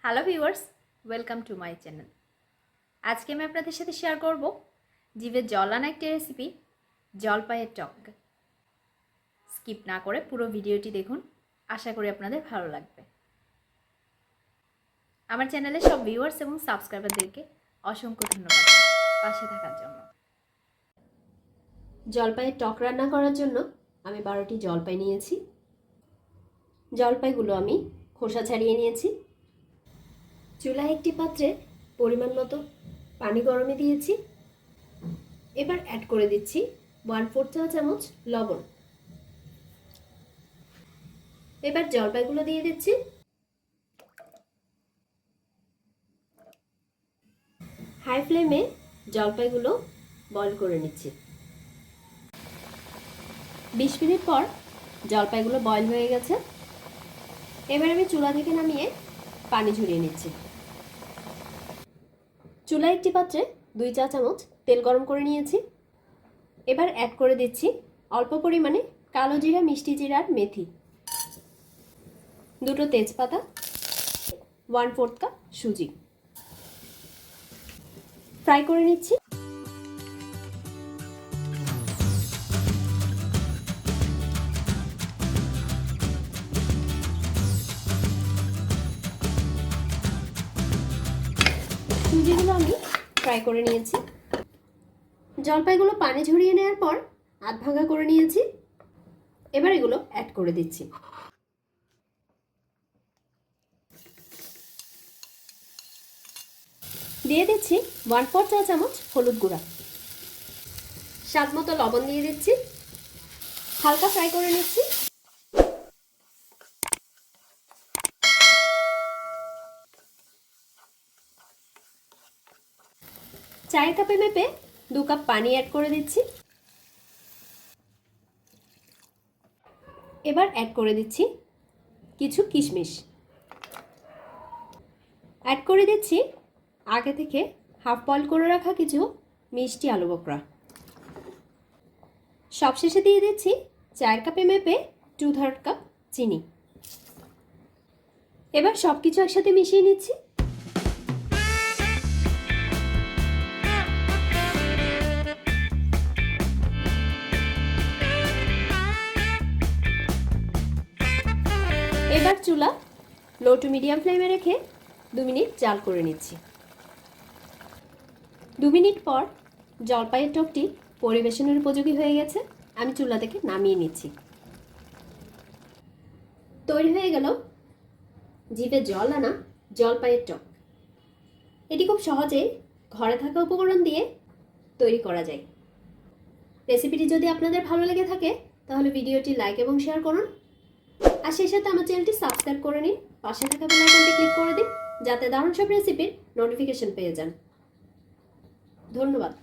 Hello viewers, welcome to my channel. আজকে আমি আপনাদের সাথে শেয়ার করব জিভে জল আনা একটি রেসিপি, জলপাইয়ের টক। স্কিপ না করে পুরো ভিডিওটি দেখুন, আশা করি আপনাদের ভালো লাগবে। আমার চ্যানেলে সব ভিউয়ার্স এবং সাবস্ক্রাইবারদেরকে অসংখ্য ধন্যবাদ পাশে থাকার জন্য। জলপাইয়ের টক রান্না করার জন্য আমি 12টি জলপাই নিয়েছি। জলপাইগুলো আমি খোসা ছাড়িয়ে নিয়েছি। চুলায় একটি পাত্রে পরিমাণ মতো পানি গরমে দিয়েছি। এবার অ্যাড করে দিচ্ছি 1/4 চা চামচ লবণ। এবার জলপাইগুলো দিয়ে দিচ্ছি। হাই ফ্লেমে জলপাইগুলো বয়েল করে নিচ্ছি। 20 মিনিট পর জলপাইগুলো বয়েল হয়ে গেছে। এবার আমি চুলা থেকে নামিয়ে পানি ঝরিয়ে নিচ্ছি। চুলায় একটি পাত্রে 2 চা চামচ তেল গরম করে নিয়েছি। এবার অ্যাড করে দিচ্ছি অল্প পরিমাণে কালো জিরা, মিষ্টি জিরা আর মেথি, 2টো তেজপাতা, 1/4 কাপ সুজি। ফ্রাই করে নিচ্ছি। সুজিগুলো আমি ফ্রাই করে নিয়েছি। জলপাইগুলো পানি ঝরিয়ে নেওয়ার পর আধ ভাঙা করে নিয়েছি। এবার এগুলো অ্যাড করে দিচ্ছি। দিয়ে দিচ্ছি 1/4 চা চামচ হলুদ গুঁড়া, স্বাদ মতো লবণ দিয়ে দিচ্ছি। হালকা ফ্রাই করে নিচ্ছি। চায়ের কাপে মেপে 2 কাপ পানি অ্যাড করে দিচ্ছি। এবার অ্যাড করে দিচ্ছি কিছু কিশমিশ। অ্যাড করে দিচ্ছি আগে থেকে হাফ বয়েল করে রাখা কিছু মিষ্টি আলু বকরা। সবশেষে দিয়ে দিচ্ছি চায়ের কাপে মেপে 2/3 কাপ চিনি। এবার সব কিছু একসাথে মিশিয়ে নিচ্ছি। এবার চুলা লো টু মিডিয়াম ফ্লেমে রেখে 2 মিনিট জাল করে নিচ্ছি। 2 মিনিট পর জলপাইয়ের টকটি পরিবেশনের উপযোগী হয়ে গেছে। আমি চুলা থেকে নামিয়ে নিচ্ছি। তৈরি হয়ে গেল জিভে জল আনা জলপাইয়ের টক। এটি খুব সহজে ঘরে থাকা উপকরণ দিয়ে তৈরি করা যায়। রেসিপিটি যদি আপনাদের ভালো লেগে থাকে তাহলে ভিডিওটি লাইক এবং শেয়ার করুন, আর সেই সাথে আমার চ্যানেলটি সাবস্ক্রাইব করে নিন। পাশে থাকা বেল আইকনটি ক্লিক করে দিন যাতে দারুণ সব রেসিপির নোটিফিকেশন পেয়ে যান। ধন্যবাদ।